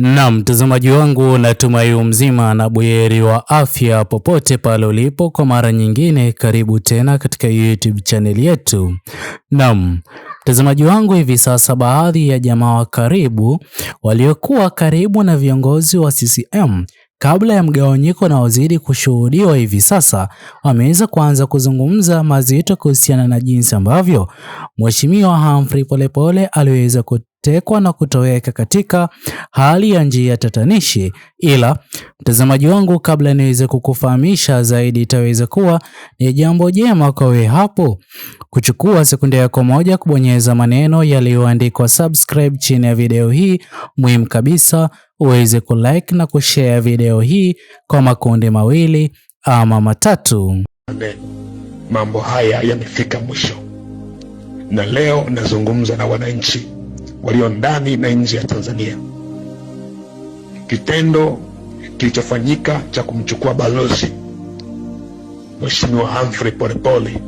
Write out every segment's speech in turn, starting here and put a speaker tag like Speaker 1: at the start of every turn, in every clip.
Speaker 1: Na mtazamaji wangu, natumai mzima na buheri wa afya popote pale ulipo. Kwa mara nyingine, karibu tena katika YouTube channel yetu. Naam, mtazamaji wangu, hivi sasa baadhi ya jamaa wa karibu waliokuwa karibu na viongozi wa CCM kabla ya mgawanyiko na wazidi kushuhudiwa hivi sasa wameweza kuanza kuzungumza mazito kuhusiana na jinsi ambavyo Mheshimiwa Humphrey Polepole aliweza kutekwa na kutoweka katika hali ya njia tatanishi. Ila mtazamaji wangu, kabla niweze kukufahamisha zaidi, itaweza kuwa ni jambo jema kwa wewe hapo kuchukua sekunde yako moja kubonyeza maneno yaliyoandikwa subscribe chini ya video hii. Muhimu kabisa uweze kulike na kushare video hii kwa makundi mawili ama matatu.
Speaker 2: Mambo haya yamefika mwisho, na leo nazungumza na wananchi walio ndani na nje ya Tanzania. Kitendo kilichofanyika cha kumchukua balozi Mheshimiwa Humphrey Polepole.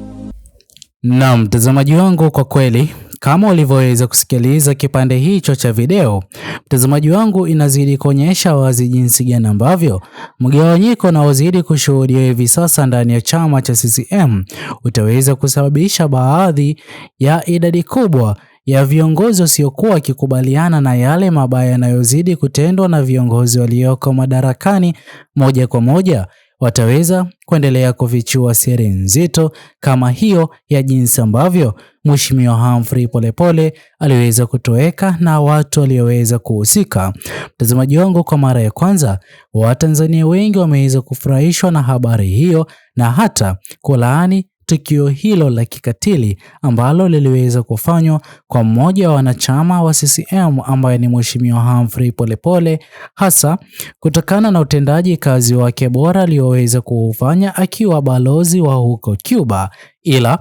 Speaker 1: Na mtazamaji wangu, kwa kweli kama ulivyoweza kusikiliza kipande hicho cha video, mtazamaji wangu, inazidi kuonyesha wazi jinsi gani ambavyo mgawanyiko na wazidi kushuhudia hivi sasa ndani ya chama cha CCM utaweza kusababisha baadhi ya idadi kubwa ya viongozi wasiokuwa wakikubaliana na yale mabaya yanayozidi kutendwa na viongozi walioko madarakani, moja kwa moja wataweza kuendelea kufichua siri nzito kama hiyo ya jinsi ambavyo Mheshimiwa Humphrey Polepole aliweza kutoweka na watu walioweza kuhusika. Mtazamaji wangu, kwa mara ya kwanza Watanzania wengi wameweza kufurahishwa na habari hiyo na hata kulaani tukio hilo la kikatili ambalo liliweza kufanywa kwa mmoja wa wanachama wa CCM ambaye ni Mheshimiwa Humphrey Polepole, hasa kutokana na utendaji kazi wake bora alioweza kufanya akiwa balozi wa huko Cuba. Ila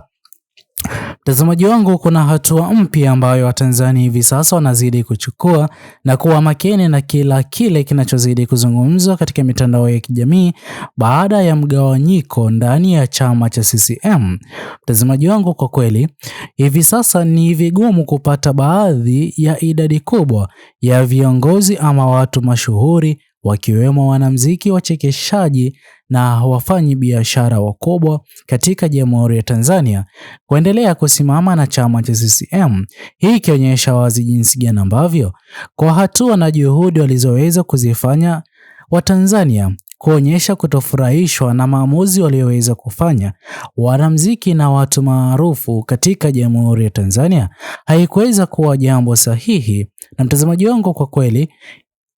Speaker 1: mtazamaji wangu, kuna hatua mpya ambayo Watanzania hivi sasa wanazidi kuchukua na kuwa makini na kila kile kinachozidi kuzungumzwa katika mitandao ya kijamii baada ya mgawanyiko ndani ya chama cha CCM. Mtazamaji wangu, kwa kweli hivi sasa ni vigumu kupata baadhi ya idadi kubwa ya viongozi ama watu mashuhuri, wakiwemo wanamuziki, wachekeshaji na wafanyi biashara wakubwa katika Jamhuri ya Tanzania kuendelea kusimama na chama cha CCM. Hii ikionyesha wazi jinsi gani ambavyo kwa hatua na juhudi walizoweza kuzifanya Watanzania kuonyesha kutofurahishwa na maamuzi walioweza kufanya wanamuziki na watu maarufu katika Jamhuri ya Tanzania haikuweza kuwa jambo sahihi. Na mtazamaji wangu, kwa kweli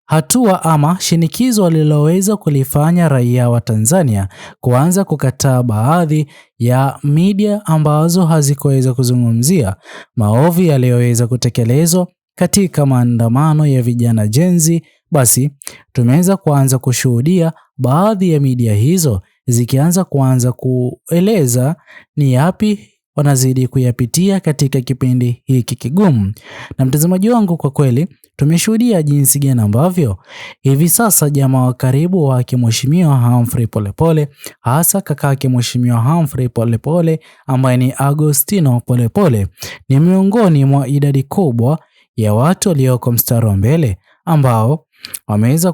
Speaker 1: hatua ama shinikizo waliloweza kulifanya raia wa Tanzania kuanza kukataa baadhi ya media ambazo hazikuweza kuzungumzia maovu yaliyoweza kutekelezwa katika maandamano ya vijana Gen Z, basi tumeweza kuanza kushuhudia baadhi ya media hizo zikianza kueleza ni yapi wanazidi kuyapitia katika kipindi hiki kigumu. Na mtazamaji wangu, kwa kweli tumeshuhudia jinsi gani ambavyo hivi sasa jamaa wa karibu wa Mheshimiwa Humphrey Polepole, hasa kakake Mheshimiwa Humphrey Polepole ambaye ni Agostino Polepole, ni miongoni mwa idadi kubwa ya watu walioko mstari wa mbele ambao wameweza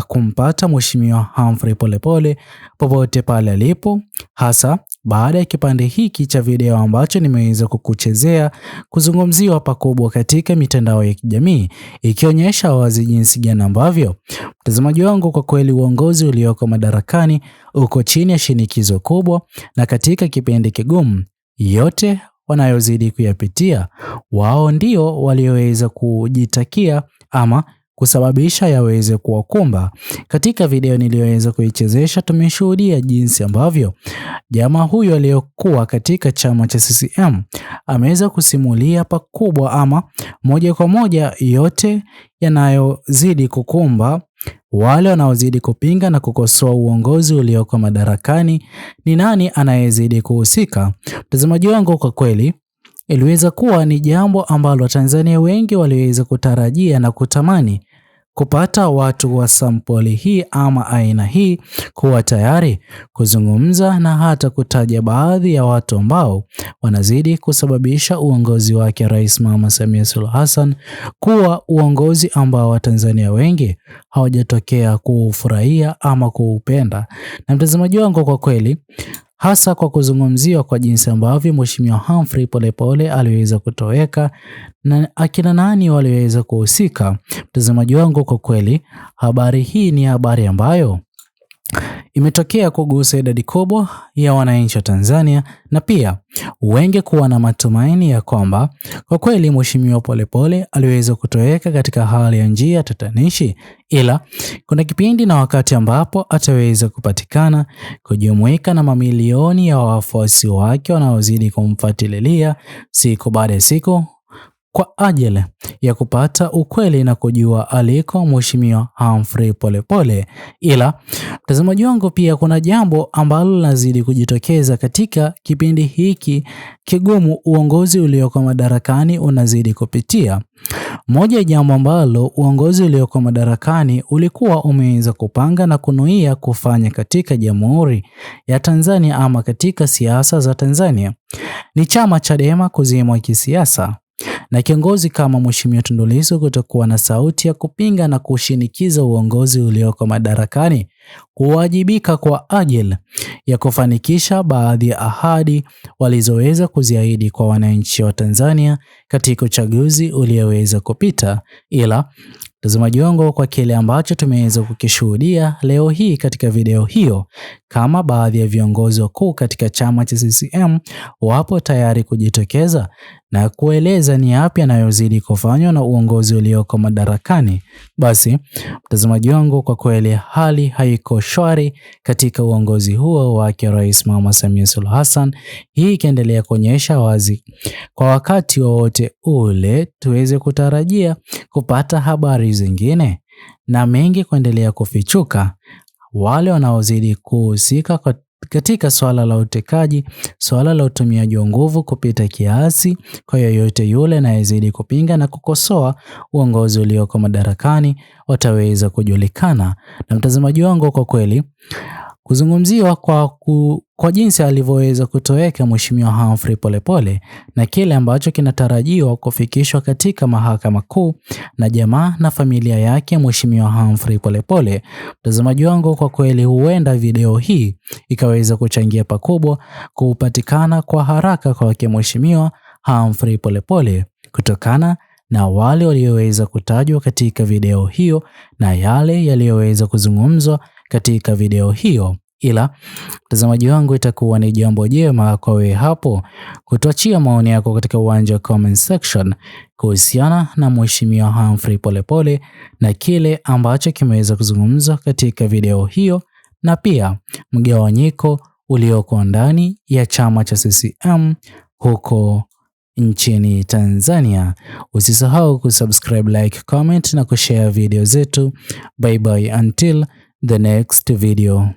Speaker 1: kumpata Mheshimiwa Humphrey Polepole popote pale alipo, hasa baada ya kipande hiki cha video ambacho nimeweza kukuchezea kuzungumziwa pakubwa katika mitandao ya kijamii, ikionyesha wazi jinsi gani ambavyo mtazamaji wangu, kwa kweli uongozi ulioko madarakani uko chini ya shinikizo kubwa, na katika kipindi kigumu yote wanayozidi kuyapitia wao ndio walioweza kujitakia ama kusababisha yaweze kuwakumba. Katika video niliyoweza kuichezesha tumeshuhudia jinsi ambavyo jamaa huyo aliyokuwa katika chama cha CCM ameweza kusimulia pakubwa ama moja kwa moja yote yanayozidi kukumba wale wanaozidi kupinga na kukosoa uongozi ulioko madarakani. Ni nani anayezidi kuhusika? Mtazamaji wangu, kwa kweli iliweza kuwa ni jambo ambalo Watanzania wengi waliweza kutarajia na kutamani kupata watu wa sampuli hii ama aina hii kuwa tayari kuzungumza na hata kutaja baadhi ya watu ambao wanazidi kusababisha uongozi wake Rais Mama Samia Suluhu Hassan kuwa uongozi ambao Watanzania wengi hawajatokea kuufurahia ama kuupenda. Na mtazamaji wangu, kwa kweli hasa kwa kuzungumziwa kwa jinsi ambavyo Mheshimiwa Humphrey Polepole aliweza kutoweka na akina nani waliweza kuhusika. Mtazamaji wangu, kwa kweli habari hii ni habari ambayo imetokea kugusa idadi kubwa ya wananchi wa Tanzania, na pia wengi kuwa na matumaini ya kwamba kwa kweli Mheshimiwa Polepole aliweza kutoweka katika hali ya njia tatanishi, ila kuna kipindi na wakati ambapo ataweza kupatikana kujumuika na mamilioni ya wafuasi wake wanaozidi kumfuatilia siku baada ya siku kwa ajili ya kupata ukweli na kujua aliko Mheshimiwa Humphrey Polepole. Ila mtazamaji wangu, pia kuna jambo ambalo linazidi kujitokeza katika kipindi hiki kigumu uongozi ulioko madarakani unazidi kupitia. Moja ya jambo ambalo uongozi ulioko madarakani ulikuwa umeweza kupanga na kunuia kufanya katika Jamhuri ya Tanzania ama katika siasa za Tanzania ni chama Chadema kuzimwa kisiasa na kiongozi kama Mheshimiwa Tundu Lissu kutokuwa na sauti ya kupinga na kushinikiza uongozi ulioko madarakani kuwajibika kwa ajili ya kufanikisha baadhi ya ahadi walizoweza kuziahidi kwa wananchi wa Tanzania katika uchaguzi ulioweza kupita. Ila mtazamaji wangu, kwa kile ambacho tumeweza kukishuhudia leo hii katika video hiyo, kama baadhi ya viongozi wakuu katika chama cha CCM wapo tayari kujitokeza na kueleza ni yapi yanayozidi kufanywa na uongozi ulioko madarakani, basi mtazamaji wangu, kwa kweli hali haiko shwari katika uongozi huo wake Rais Mama Samia Suluhu Hassan. Hii ikiendelea kuonyesha wazi kwa wakati wowote ule tuweze kutarajia kupata habari zingine na mengi kuendelea kufichuka. Wale wanaozidi kuhusika katika swala la utekaji, swala la utumiaji wa nguvu kupita kiasi kwa yoyote yule anayezidi kupinga na kukosoa uongozi ulioko madarakani wataweza kujulikana. Na mtazamaji wangu, kwa kweli kuzungumziwa kwa jinsi alivyoweza kutoweka Mheshimiwa Humphrey Polepole na kile ambacho kinatarajiwa kufikishwa katika Mahakama Kuu na jamaa na familia yake Mheshimiwa Humphrey Polepole. Mtazamaji wangu, kwa kweli huenda video hii ikaweza kuchangia pakubwa kupatikana kwa haraka kwa Mheshimiwa Humphrey Polepole kutokana na wale walioweza kutajwa katika video hiyo na yale yaliyoweza kuzungumzwa katika video hiyo. Ila mtazamaji wangu, itakuwa ni jambo jema kwa wewe hapo kutuachia maoni yako katika uwanja wa comment section kuhusiana na Mheshimiwa Humphrey Polepole na kile ambacho kimeweza kuzungumzwa katika video hiyo, na pia mgawanyiko ulioko ndani ya chama cha CCM huko nchini Tanzania. Usisahau kusubscribe, like, comment na kushare video zetu. Bye bye until the next video.